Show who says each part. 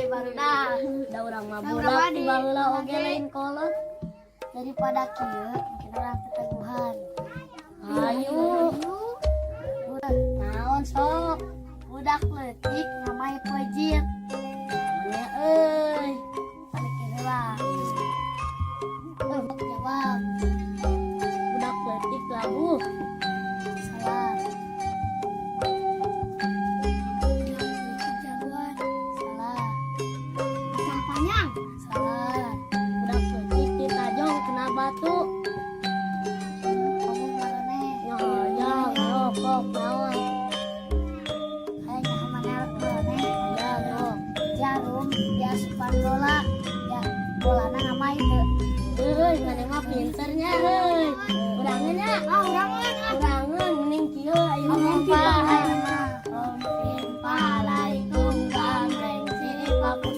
Speaker 1: baru dah.
Speaker 2: Da urang mah budak tiba heula oge lain kolot.
Speaker 1: Daripada kieu mungkin orang keteguhan.
Speaker 2: Ayo.
Speaker 1: Naon sok? Budak leutik ngamai pejit.
Speaker 2: Ya euy.
Speaker 1: Balik kieu lah. Jawab.
Speaker 2: Budak leutik labu.
Speaker 1: Salah. Jagoan. Salah. Kacang panjang. Salah.
Speaker 2: Budak leutik ditajong kena batu.
Speaker 1: Kamu marane.
Speaker 2: Nyohoyong rokok naon.
Speaker 1: Kayaknya kemana marane.
Speaker 2: Ya rok.
Speaker 1: Jarum diasupan bola. Ya, bolana ngamai teu.
Speaker 2: Euy, mana mah pinternya euy. Urangeun nya.
Speaker 1: Urangan.
Speaker 2: Urangeun mending kieu ayo
Speaker 1: Ngomong
Speaker 2: mah.
Speaker 1: Om Pin Palaikum Gamreng Sirip Papun